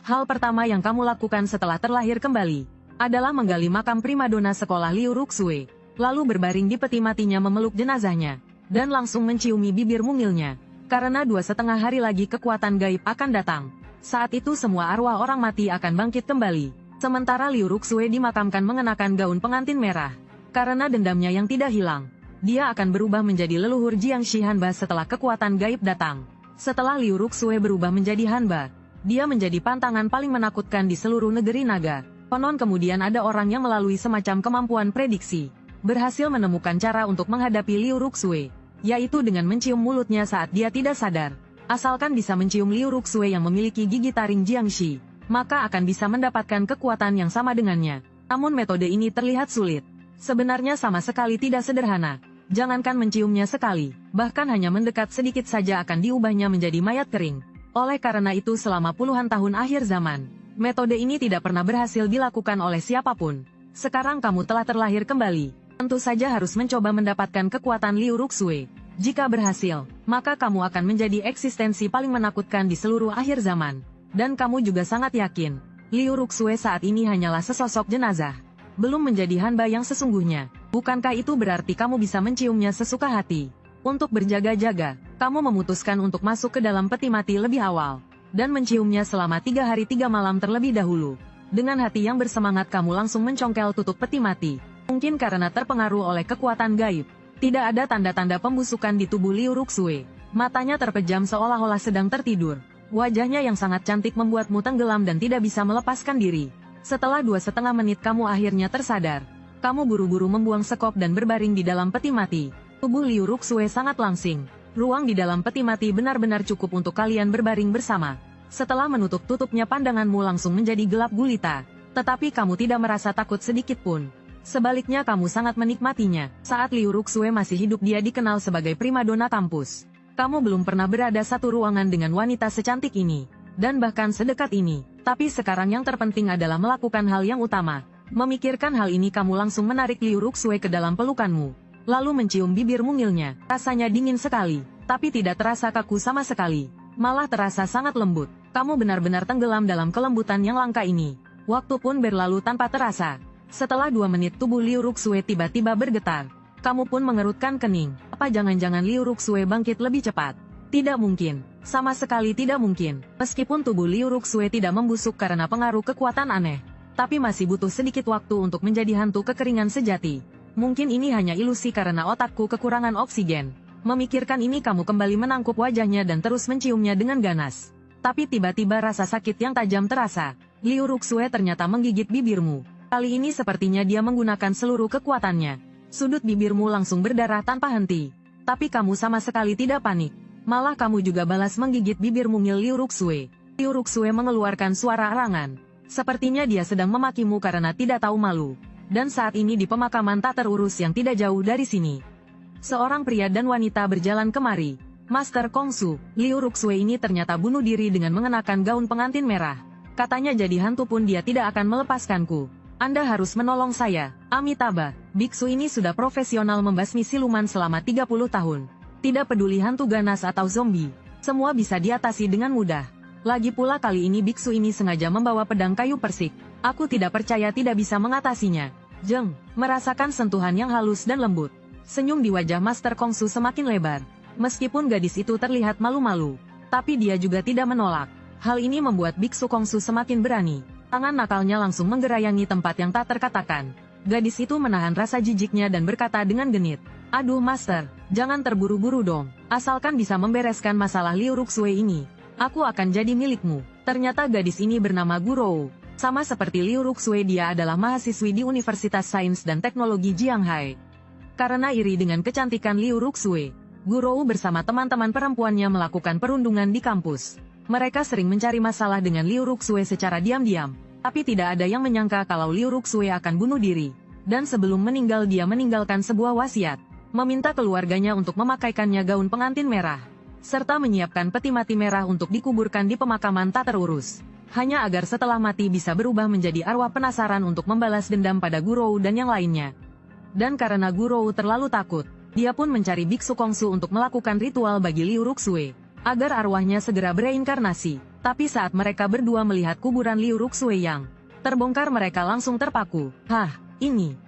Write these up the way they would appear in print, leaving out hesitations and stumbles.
Hal pertama yang kamu lakukan setelah terlahir kembali adalah menggali makam primadona sekolah Liu Ruxue, lalu berbaring di peti matinya memeluk jenazahnya, dan langsung menciumi bibir mungilnya. Karena 2,5 hari lagi kekuatan gaib akan datang. Saat itu semua arwah orang mati akan bangkit kembali. Sementara Liu Ruxue dimakamkan mengenakan gaun pengantin merah. Karena dendamnya yang tidak hilang, dia akan berubah menjadi leluhur Jiangxi Hanba setelah kekuatan gaib datang. Setelah Liu Ruxue berubah menjadi Hanba, dia menjadi pantangan paling menakutkan di seluruh negeri naga. Konon kemudian ada orang yang melalui semacam kemampuan prediksi, berhasil menemukan cara untuk menghadapi Liu Ruxue, yaitu dengan mencium mulutnya saat dia tidak sadar. Asalkan bisa mencium Liu Ruxue yang memiliki gigi taring Jiangxi, maka akan bisa mendapatkan kekuatan yang sama dengannya. Namun metode ini terlihat sulit. Sebenarnya sama sekali tidak sederhana. Jangankan menciumnya sekali, bahkan hanya mendekat sedikit saja akan diubahnya menjadi mayat kering. Oleh karena itu selama puluhan tahun akhir zaman, metode ini tidak pernah berhasil dilakukan oleh siapapun. Sekarang kamu telah terlahir kembali. Tentu saja harus mencoba mendapatkan kekuatan Liu Ruxue. Jika berhasil, maka kamu akan menjadi eksistensi paling menakutkan di seluruh akhir zaman. Dan kamu juga sangat yakin, Liu Ruxue saat ini hanyalah sesosok jenazah, belum menjadi Hanba yang sesungguhnya. Bukankah itu berarti kamu bisa menciumnya sesuka hati? Untuk berjaga-jaga, kamu memutuskan untuk masuk ke dalam peti mati lebih awal, dan menciumnya selama 3 hari 3 malam terlebih dahulu. Dengan hati yang bersemangat kamu langsung mencongkel tutup peti mati. Mungkin karena terpengaruh oleh kekuatan gaib, tidak ada tanda-tanda pembusukan di tubuh Liu Ruxue. Matanya terpejam seolah-olah sedang tertidur. Wajahnya yang sangat cantik membuatmu tenggelam dan tidak bisa melepaskan diri. Setelah 2,5 menit kamu akhirnya tersadar. Kamu buru-buru membuang sekop dan berbaring di dalam peti mati. Tubuh Liu Ruxue sangat langsing. Ruang di dalam peti mati benar-benar cukup untuk kalian berbaring bersama. Setelah menutup tutupnya pandanganmu langsung menjadi gelap gulita. Tetapi kamu tidak merasa takut sedikit pun. Sebaliknya kamu sangat menikmatinya. Saat Liu Ruxue masih hidup dia dikenal sebagai primadona kampus. Kamu belum pernah berada satu ruangan dengan wanita secantik ini. Dan bahkan sedekat ini. Tapi sekarang yang terpenting adalah melakukan hal yang utama. Memikirkan hal ini kamu langsung menarik Liu Ruxue ke dalam pelukanmu. Lalu mencium bibir mungilnya. Rasanya dingin sekali. Tapi tidak terasa kaku sama sekali. Malah terasa sangat lembut. Kamu benar-benar tenggelam dalam kelembutan yang langka ini. Waktu pun berlalu tanpa terasa. Setelah 2 menit tubuh Liu Ruxue tiba-tiba bergetar. Kamu pun mengerutkan kening. Apa jangan-jangan Liu Ruxue bangkit lebih cepat? Tidak mungkin. Sama sekali tidak mungkin. Meskipun tubuh Liu Ruxue tidak membusuk karena pengaruh kekuatan aneh, tapi masih butuh sedikit waktu untuk menjadi hantu kekeringan sejati. Mungkin ini hanya ilusi karena otakku kekurangan oksigen. Memikirkan ini kamu kembali menangkup wajahnya dan terus menciumnya dengan ganas. Tapi tiba-tiba rasa sakit yang tajam terasa. Liu Ruxue ternyata menggigit bibirmu. Kali ini sepertinya dia menggunakan seluruh kekuatannya. Sudut bibirmu langsung berdarah tanpa henti. Tapi kamu sama sekali tidak panik. Malah kamu juga balas menggigit bibir mungil Liu Ruxue. Liu Ruxue mengeluarkan suara arangan. Sepertinya dia sedang memakimu karena tidak tahu malu. Dan saat ini di pemakaman tak terurus yang tidak jauh dari sini, seorang pria dan wanita berjalan kemari. Master Kongsu, Liu Ruxue ini ternyata bunuh diri dengan mengenakan gaun pengantin merah. Katanya jadi hantu pun dia tidak akan melepaskanku. Anda harus menolong saya. Amitabha, biksu ini sudah profesional membasmi siluman selama 30 tahun. Tidak peduli hantu ganas atau zombie, semua bisa diatasi dengan mudah. Lagi pula kali ini biksu ini sengaja membawa pedang kayu persik. Aku tidak percaya tidak bisa mengatasinya. Jeng, merasakan sentuhan yang halus dan lembut. Senyum di wajah Master Kongsu semakin lebar. Meskipun gadis itu terlihat malu-malu, tapi dia juga tidak menolak. Hal ini membuat biksu Kongsu semakin berani. Tangan nakalnya langsung menggerayangi tempat yang tak terkatakan. Gadis itu menahan rasa jijiknya dan berkata dengan genit, "Aduh Master, jangan terburu-buru dong. Asalkan bisa membereskan masalah Liu Ruxue ini, aku akan jadi milikmu." Ternyata gadis ini bernama Gurou. Sama seperti Liu Ruxue dia adalah mahasiswi di Universitas Sains dan Teknologi Jianghai. Karena iri dengan kecantikan Liu Ruxue, Gurou bersama teman-teman perempuannya melakukan perundungan di kampus. Mereka sering mencari masalah dengan Liu Ruxue secara diam-diam, tapi tidak ada yang menyangka kalau Liu Ruxue akan bunuh diri. Dan sebelum meninggal dia meninggalkan sebuah wasiat, meminta keluarganya untuk memakaikannya gaun pengantin merah, serta menyiapkan peti mati merah untuk dikuburkan di pemakaman tak terurus. Hanya agar setelah mati bisa berubah menjadi arwah penasaran untuk membalas dendam pada Gurou dan yang lainnya. Dan karena Gurou terlalu takut, dia pun mencari biksu Kongsu untuk melakukan ritual bagi Liu Ruxue, agar arwahnya segera bereinkarnasi. Tapi saat mereka berdua melihat kuburan Liu Ruxue yang terbongkar, mereka langsung terpaku. Hah,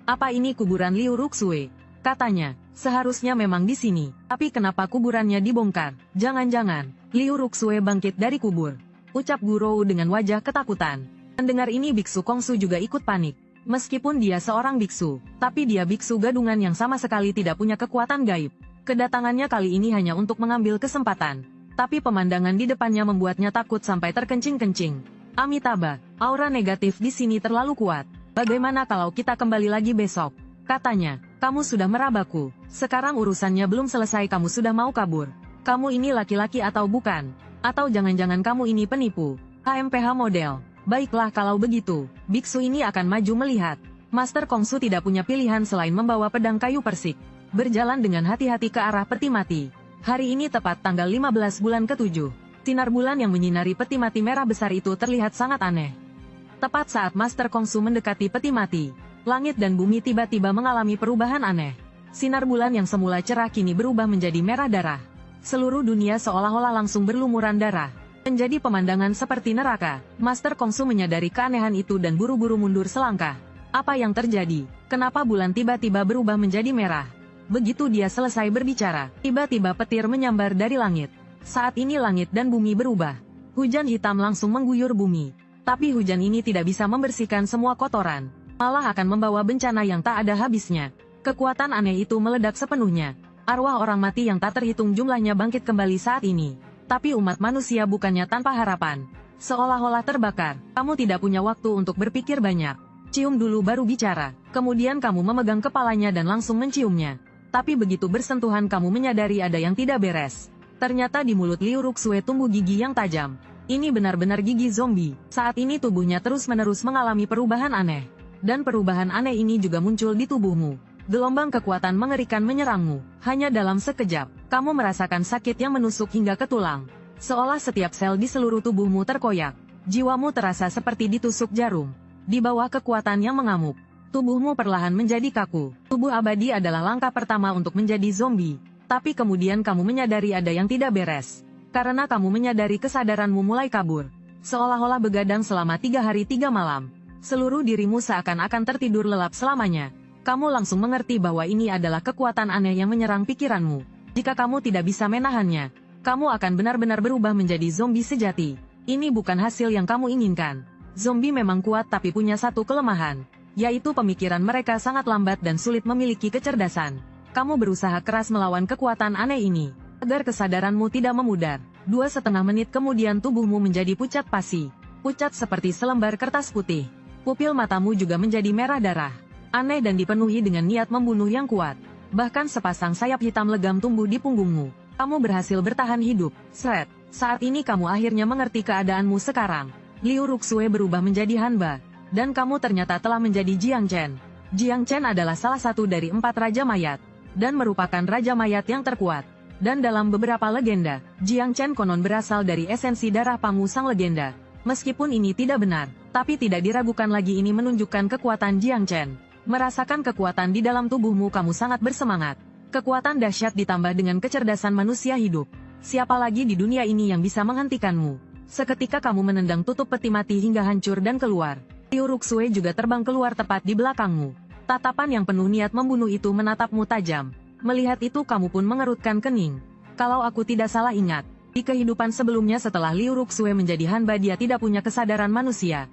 apa ini kuburan Liu Ruxue? Katanya, seharusnya memang di sini. Tapi kenapa kuburannya dibongkar? Jangan-jangan Liu Ruxue bangkit dari kubur, ucap Guru dengan wajah ketakutan. Mendengar ini Biksu Kongsu juga ikut panik. Meskipun dia seorang biksu, tapi dia biksu gadungan yang sama sekali tidak punya kekuatan gaib. Kedatangannya kali ini hanya untuk mengambil kesempatan. Tapi pemandangan di depannya membuatnya takut sampai terkencing-kencing. Amitabha, aura negatif di sini terlalu kuat. Bagaimana kalau kita kembali lagi besok? Katanya, kamu sudah merabaku. Sekarang urusannya belum selesai kamu sudah mau kabur. Kamu ini laki-laki atau bukan? Atau jangan-jangan kamu ini penipu? HMPH model. Baiklah kalau begitu, biksu ini akan maju melihat. Master Kongsu tidak punya pilihan selain membawa pedang kayu persik. Berjalan dengan hati-hati ke arah peti mati. Hari ini tepat tanggal 15 bulan ke-7. Sinar bulan yang menyinari peti mati merah besar itu terlihat sangat aneh. Tepat saat Master Kongsu mendekati peti mati, langit dan bumi tiba-tiba mengalami perubahan aneh. Sinar bulan yang semula cerah kini berubah menjadi merah darah. Seluruh dunia seolah-olah langsung berlumuran darah. Menjadi pemandangan seperti neraka. Master Kongsu menyadari keanehan itu dan buru-buru mundur selangkah. Apa yang terjadi? Kenapa bulan tiba-tiba berubah menjadi merah? Begitu dia selesai berbicara, tiba-tiba petir menyambar dari langit. Saat ini langit dan bumi berubah. Hujan hitam langsung mengguyur bumi. Tapi hujan ini tidak bisa membersihkan semua kotoran. Malah akan membawa bencana yang tak ada habisnya. Kekuatan aneh itu meledak sepenuhnya. Arwah orang mati yang tak terhitung jumlahnya bangkit kembali saat ini. Tapi umat manusia bukannya tanpa harapan. Seolah-olah terbakar. Kamu tidak punya waktu untuk berpikir banyak. Cium dulu baru bicara. Kemudian kamu memegang kepalanya dan langsung menciumnya. Tapi begitu bersentuhan kamu menyadari ada yang tidak beres. Ternyata di mulut Liu Ruxue tumbuh gigi yang tajam. Ini benar-benar gigi zombie. Saat ini tubuhnya terus-menerus mengalami perubahan aneh. Dan perubahan aneh ini juga muncul di tubuhmu. Gelombang kekuatan mengerikan menyerangmu. Hanya dalam sekejap, kamu merasakan sakit yang menusuk hingga ke tulang. Seolah setiap sel di seluruh tubuhmu terkoyak. Jiwamu terasa seperti ditusuk jarum. Di bawah kekuatan yang mengamuk, tubuhmu perlahan menjadi kaku. Tubuh abadi adalah langkah pertama untuk menjadi zombie. Tapi kemudian kamu menyadari ada yang tidak beres. Karena kamu menyadari kesadaranmu mulai kabur. Seolah-olah begadang selama 3 hari 3 malam. Seluruh dirimu seakan-akan tertidur lelap selamanya. Kamu langsung mengerti bahwa ini adalah kekuatan aneh yang menyerang pikiranmu. Jika kamu tidak bisa menahannya, kamu akan benar-benar berubah menjadi zombie sejati. Ini bukan hasil yang kamu inginkan. Zombie memang kuat tapi punya satu kelemahan, yaitu pemikiran mereka sangat lambat dan sulit memiliki kecerdasan. Kamu berusaha keras melawan kekuatan aneh ini, agar kesadaranmu tidak memudar. 2,5 menit kemudian tubuhmu menjadi pucat pasi. Pucat seperti selembar kertas putih. Pupil matamu juga menjadi merah darah. Aneh dan dipenuhi dengan niat membunuh yang kuat. Bahkan sepasang sayap hitam legam tumbuh di punggungmu. Kamu berhasil bertahan hidup. Sret. Saat ini kamu akhirnya mengerti keadaanmu sekarang. Liu Ruxue berubah menjadi Hanba. Dan kamu ternyata telah menjadi Jiang Chen. Jiang Chen adalah salah satu dari 4 Raja Mayat. Dan merupakan Raja Mayat yang terkuat. Dan dalam beberapa legenda, Jiang Chen konon berasal dari esensi darah Pangu sang legenda. Meskipun ini tidak benar, tapi tidak diragukan lagi ini menunjukkan kekuatan Jiang Chen. Merasakan kekuatan di dalam tubuhmu kamu sangat bersemangat. Kekuatan dahsyat ditambah dengan kecerdasan manusia hidup. Siapa lagi di dunia ini yang bisa menghentikanmu? Seketika kamu menendang tutup peti mati hingga hancur dan keluar. Liu Ruxue juga terbang keluar tepat di belakangmu. Tatapan yang penuh niat membunuh itu menatapmu tajam. Melihat itu kamu pun mengerutkan kening. Kalau aku tidak salah ingat, di kehidupan sebelumnya setelah Liu Ruxue menjadi Hanba dia tidak punya kesadaran manusia.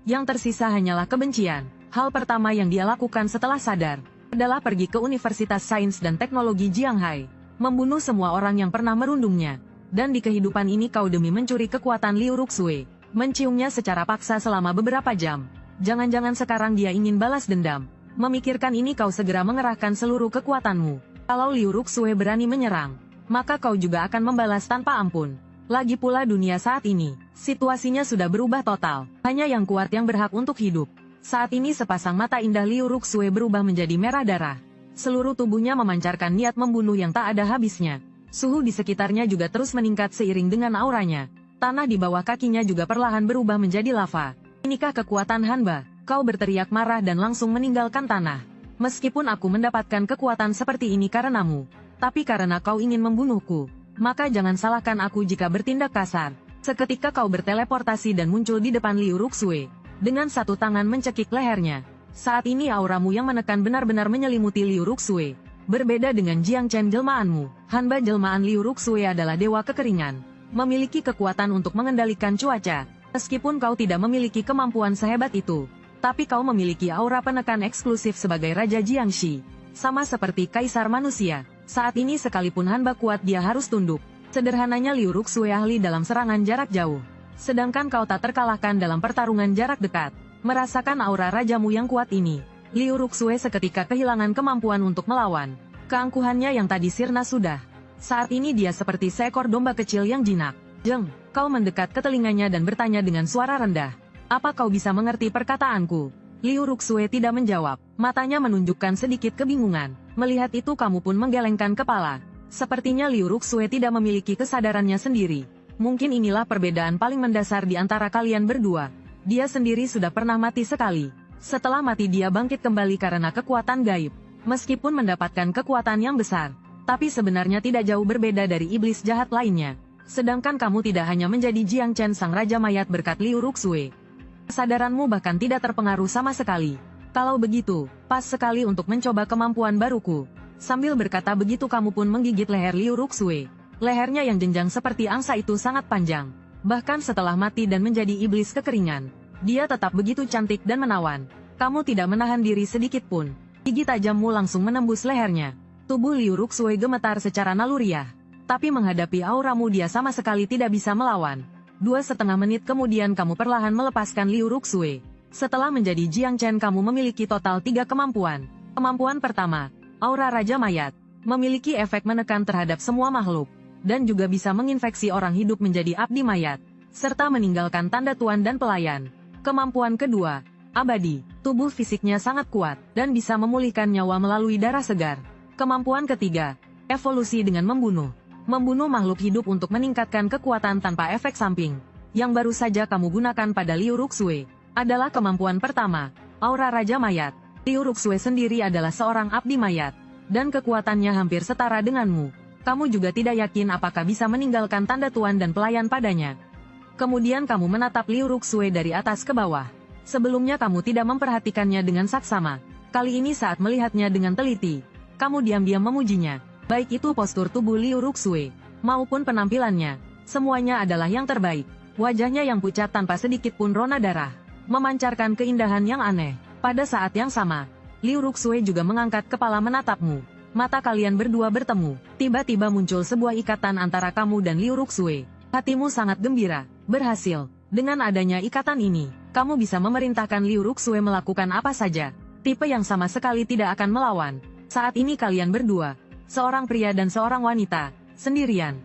Yang tersisa hanyalah kebencian. Hal pertama yang dia lakukan setelah sadar, adalah pergi ke Universitas Sains dan Teknologi Jianghai, membunuh semua orang yang pernah merundungnya. Dan di kehidupan ini kau demi mencuri kekuatan Liu Ruxue, menciumnya secara paksa selama beberapa jam. Jangan-jangan sekarang dia ingin balas dendam. Memikirkan ini kau segera mengerahkan seluruh kekuatanmu. Kalau Liu Ruxue berani menyerang, maka kau juga akan membalas tanpa ampun. Lagi pula dunia saat ini, situasinya sudah berubah total. Hanya yang kuat yang berhak untuk hidup. Saat ini sepasang mata indah Liu Ruxue berubah menjadi merah darah. Seluruh tubuhnya memancarkan niat membunuh yang tak ada habisnya. Suhu di sekitarnya juga terus meningkat seiring dengan auranya. Tanah di bawah kakinya juga perlahan berubah menjadi lava. Inikah kekuatan Hanba? Kau berteriak marah dan langsung meninggalkan tanah. Meskipun aku mendapatkan kekuatan seperti ini karenamu, tapi karena kau ingin membunuhku, maka jangan salahkan aku jika bertindak kasar. Seketika kau berteleportasi dan muncul di depan Liu Ruxue. Dengan satu tangan mencekik lehernya. Saat ini auramu yang menekan benar-benar menyelimuti Liu Ruxue. Berbeda dengan Jiang Chen jelmaanmu, Hanba jelmaan Liu Ruxue adalah dewa kekeringan. Memiliki kekuatan untuk mengendalikan cuaca. Meskipun kau tidak memiliki kemampuan sehebat itu, tapi kau memiliki aura penekan eksklusif sebagai Raja Jiangxi. Sama seperti Kaisar Manusia, saat ini sekalipun Hanba kuat dia harus tunduk. Sederhananya Liu Ruxue ahli dalam serangan jarak jauh. Sedangkan kau tak terkalahkan dalam pertarungan jarak dekat. Merasakan aura rajamu yang kuat ini, Liu Ruxue seketika kehilangan kemampuan untuk melawan. Keangkuhannya yang tadi sirna sudah. Saat ini dia seperti seekor domba kecil yang jinak. Jeng, kau mendekat ke telinganya dan bertanya dengan suara rendah. Apa kau bisa mengerti perkataanku? Liu Ruxue tidak menjawab. Matanya menunjukkan sedikit kebingungan. Melihat itu kamu pun menggelengkan kepala. Sepertinya Liu Ruxue tidak memiliki kesadarannya sendiri. Mungkin inilah perbedaan paling mendasar di antara kalian berdua. Dia sendiri sudah pernah mati sekali. Setelah mati dia bangkit kembali karena kekuatan gaib. Meskipun mendapatkan kekuatan yang besar, tapi sebenarnya tidak jauh berbeda dari iblis jahat lainnya. Sedangkan kamu tidak hanya menjadi Jiang Chen sang Raja Mayat berkat Liu Ruxue. Kesadaranmu bahkan tidak terpengaruh sama sekali. Kalau begitu, pas sekali untuk mencoba kemampuan baruku. Sambil berkata begitu kamu pun menggigit leher Liu Ruxue. Lehernya yang jenjang seperti angsa itu sangat panjang. Bahkan setelah mati dan menjadi iblis kekeringan, dia tetap begitu cantik dan menawan. Kamu tidak menahan diri sedikit pun. Gigi tajammu langsung menembus lehernya. Tubuh Liu Ruxue gemetar secara naluriah. Tapi menghadapi auramu dia sama sekali tidak bisa melawan. 2,5 menit kemudian kamu perlahan melepaskan Liu Ruxue. Setelah menjadi Jiang Chen kamu memiliki total 3 kemampuan. Kemampuan pertama, Aura Raja Mayat. Memiliki efek menekan terhadap semua makhluk. Dan juga bisa menginfeksi orang hidup menjadi abdi mayat. Serta meninggalkan tanda tuan dan pelayan. Kemampuan kedua, Abadi. Tubuh fisiknya sangat kuat, dan bisa memulihkan nyawa melalui darah segar. Kemampuan ketiga, Evolusi dengan membunuh. Membunuh makhluk hidup untuk meningkatkan kekuatan tanpa efek samping. Yang baru saja kamu gunakan pada Liu Ruxue. Adalah kemampuan pertama, Aura Raja Mayat. Liu Ruxue sendiri adalah seorang abdi mayat. Dan kekuatannya hampir setara denganmu. Kamu juga tidak yakin apakah bisa meninggalkan tanda tuan dan pelayan padanya. Kemudian kamu menatap Liu Ruxue dari atas ke bawah. Sebelumnya kamu tidak memperhatikannya dengan saksama. Kali ini saat melihatnya dengan teliti, kamu diam-diam memujinya. Baik itu postur tubuh Liu Ruxue, maupun penampilannya. Semuanya adalah yang terbaik. Wajahnya yang pucat tanpa sedikit pun rona darah. Memancarkan keindahan yang aneh. Pada saat yang sama, Liu Ruxue juga mengangkat kepala menatapmu. Mata kalian berdua bertemu. Tiba-tiba muncul sebuah ikatan antara kamu dan Liu Ruxue. Hatimu sangat gembira. Berhasil. Dengan adanya ikatan ini, kamu bisa memerintahkan Liu Ruxue melakukan apa saja. Tipe yang sama sekali tidak akan melawan. Saat ini kalian berdua, seorang pria dan seorang wanita, sendirian.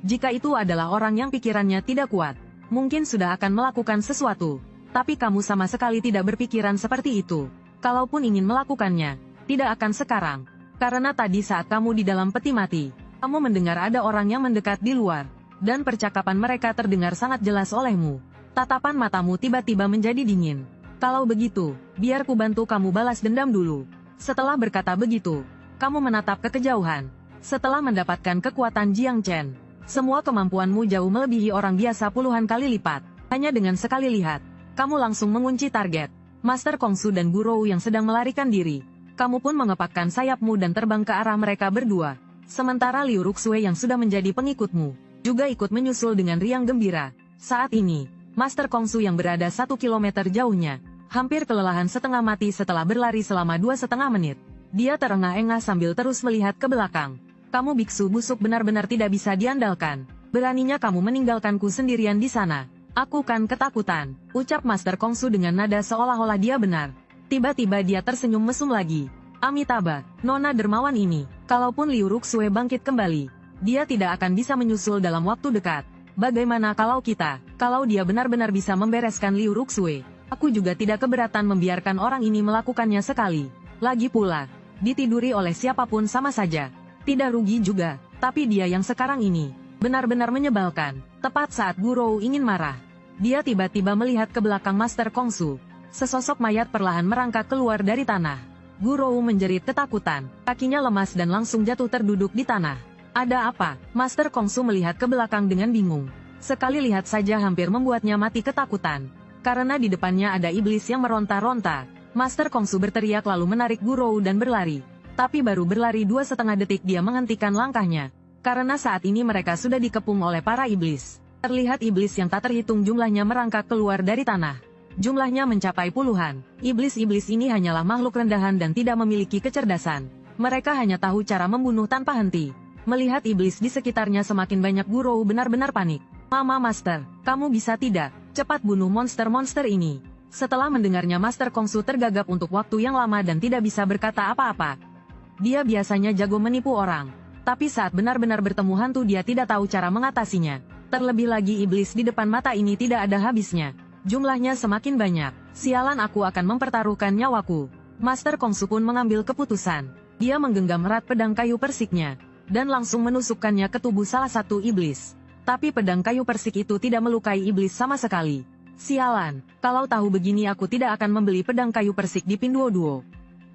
Jika itu adalah orang yang pikirannya tidak kuat, mungkin sudah akan melakukan sesuatu. Tapi kamu sama sekali tidak berpikiran seperti itu. Kalaupun ingin melakukannya, tidak akan sekarang. Karena tadi saat kamu di dalam peti mati, kamu mendengar ada orang yang mendekat di luar. Dan percakapan mereka terdengar sangat jelas olehmu. Tatapan matamu tiba-tiba menjadi dingin. Kalau begitu, biar ku bantu kamu balas dendam dulu. Setelah berkata begitu, kamu menatap ke kejauhan. Setelah mendapatkan kekuatan Jiang Chen, semua kemampuanmu jauh melebihi orang biasa puluhan kali lipat. Hanya dengan sekali lihat, kamu langsung mengunci target. Master Kongsu dan Guru yang sedang melarikan diri. Kamu pun mengepakkan sayapmu dan terbang ke arah mereka berdua. Sementara Liu Ruxue yang sudah menjadi pengikutmu, juga ikut menyusul dengan riang gembira. Saat ini, Master Kongsu yang berada 1 kilometer jauhnya, hampir kelelahan setengah mati setelah berlari selama 2,5 menit. Dia terengah-engah sambil terus melihat ke belakang. Kamu biksu busuk benar-benar tidak bisa diandalkan. Beraninya kamu meninggalkanku sendirian di sana. Aku kan ketakutan, ucap Master Kongsu dengan nada seolah-olah dia benar. Tiba-tiba dia tersenyum mesum lagi. Amitabha, nona dermawan ini, kalaupun Liu Ruxue bangkit kembali, dia tidak akan bisa menyusul dalam waktu dekat. Bagaimana kalau dia benar-benar bisa membereskan Liu Ruxue? Aku juga tidak keberatan membiarkan orang ini melakukannya sekali. Lagi pula, ditiduri oleh siapapun sama saja. Tidak rugi juga, tapi dia yang sekarang ini, benar-benar menyebalkan. Tepat saat Guru ingin marah, dia tiba-tiba melihat ke belakang Master Kongsu. Sesosok mayat perlahan merangkak keluar dari tanah. Guru menjerit ketakutan, kakinya lemas dan langsung jatuh terduduk di tanah. Ada apa? Master Kongsu melihat ke belakang dengan bingung. Sekali lihat saja hampir membuatnya mati ketakutan. Karena di depannya ada iblis yang meronta-ronta. Master Kongsu berteriak lalu menarik Gurou dan berlari. Tapi baru berlari 2,5 detik dia menghentikan langkahnya. Karena saat ini mereka sudah dikepung oleh para iblis. Terlihat iblis yang tak terhitung jumlahnya merangkak keluar dari tanah. Jumlahnya mencapai puluhan. Iblis-iblis ini hanyalah makhluk rendahan dan tidak memiliki kecerdasan. Mereka hanya tahu cara membunuh tanpa henti. Melihat iblis di sekitarnya semakin banyak, Gurou benar-benar panik. Mama Master, kamu bisa tidak cepat bunuh monster-monster ini? Setelah mendengarnya, Master Kongsu tergagap untuk waktu yang lama dan tidak bisa berkata apa-apa. Dia biasanya jago menipu orang. Tapi saat benar-benar bertemu hantu dia tidak tahu cara mengatasinya. Terlebih lagi iblis di depan mata ini tidak ada habisnya. Jumlahnya semakin banyak. Sialan, aku akan mempertaruhkan nyawaku. Master Kongsu pun mengambil keputusan. Dia menggenggam erat pedang kayu persiknya. Dan langsung menusukkannya ke tubuh salah satu iblis. Tapi pedang kayu persik itu tidak melukai iblis sama sekali. Sialan, kalau tahu begini aku tidak akan membeli pedang kayu persik di Pinduoduo.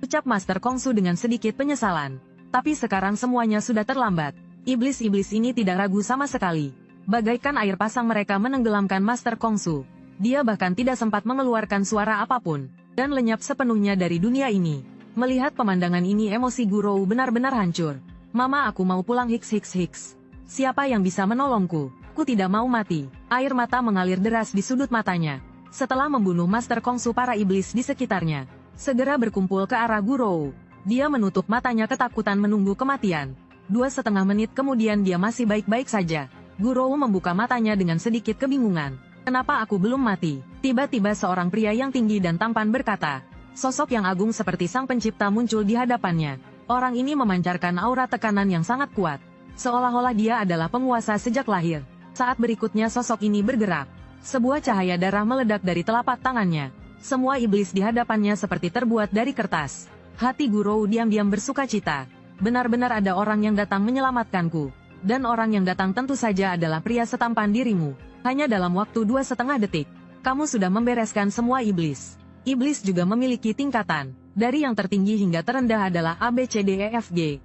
Ucap Master Kongsu dengan sedikit penyesalan. Tapi sekarang semuanya sudah terlambat. Iblis-iblis ini tidak ragu sama sekali. Bagaikan air pasang mereka menenggelamkan Master Kongsu. Dia bahkan tidak sempat mengeluarkan suara apapun. Dan lenyap sepenuhnya dari dunia ini. Melihat pemandangan ini emosi Gurou benar-benar hancur. Mama, aku mau pulang. Hiks. Siapa yang bisa menolongku? Ku tidak mau mati. Air mata mengalir deras di sudut matanya. Setelah membunuh Master Kongsu, para iblis di sekitarnya segera berkumpul ke arah Gurou. Dia menutup matanya ketakutan menunggu kematian. 2,5 menit kemudian dia masih baik-baik saja. Gurou membuka matanya dengan sedikit kebingungan. Kenapa aku belum mati? Tiba-tiba seorang pria yang tinggi dan tampan berkata. Sosok yang agung seperti sang pencipta muncul di hadapannya. Orang ini memancarkan aura tekanan yang sangat kuat. Seolah-olah dia adalah penguasa sejak lahir. Saat berikutnya sosok ini bergerak. Sebuah cahaya darah meledak dari telapak tangannya. Semua iblis di hadapannya seperti terbuat dari kertas. Hati Gurou diam-diam bersukacita. Benar-benar ada orang yang datang menyelamatkanku. Dan orang yang datang tentu saja adalah pria setampan dirimu. Hanya dalam waktu 2,5 detik, kamu sudah membereskan semua iblis. Iblis juga memiliki tingkatan. Dari yang tertinggi hingga terendah adalah A, B, C, D, E, F, G.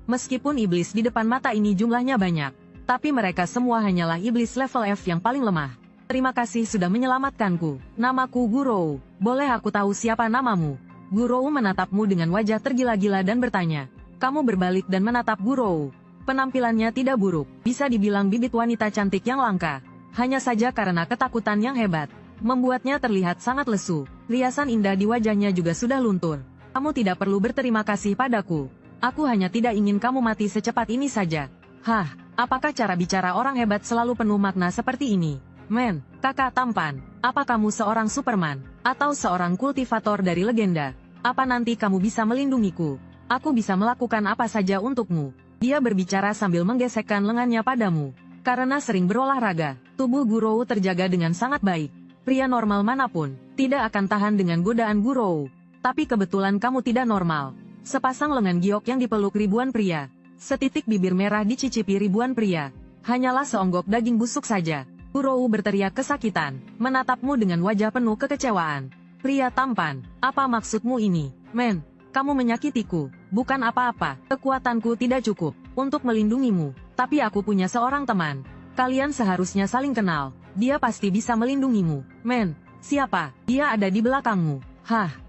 Meskipun iblis di depan mata ini jumlahnya banyak. Tapi mereka semua hanyalah iblis level F yang paling lemah. Terima kasih sudah menyelamatkanku. Namaku Gurou. Boleh aku tahu siapa namamu? Gurou menatapmu dengan wajah tergila-gila dan bertanya. Kamu berbalik dan menatap Gurou. Penampilannya tidak buruk. Bisa dibilang bibit wanita cantik yang langka. Hanya saja karena ketakutan yang hebat. Membuatnya terlihat sangat lesu. Riasan indah di wajahnya juga sudah luntur. Kamu tidak perlu berterima kasih padaku. Aku hanya tidak ingin kamu mati secepat ini saja. Hah? Apakah cara bicara orang hebat selalu penuh makna seperti ini? Men, kakak tampan, apa kamu seorang Superman? Atau seorang kultivator dari legenda? Apa nanti kamu bisa melindungiku? Aku bisa melakukan apa saja untukmu. Dia berbicara sambil menggesekkan lengannya padamu. Karena sering berolahraga, tubuh Gurou terjaga dengan sangat baik. Pria normal manapun, tidak akan tahan dengan godaan Gurou. Tapi kebetulan kamu tidak normal. Sepasang lengan giok yang dipeluk ribuan pria. Setitik bibir merah dicicipi ribuan pria. Hanyalah seonggok daging busuk saja. Gurou berteriak kesakitan, menatapmu dengan wajah penuh kekecewaan. Pria tampan, apa maksudmu ini? Men, kamu menyakitiku. Bukan apa-apa, kekuatanku tidak cukup untuk melindungimu. Tapi aku punya seorang teman. Kalian seharusnya saling kenal. Dia pasti bisa melindungimu. Men, siapa? Dia ada di belakangmu. Hah?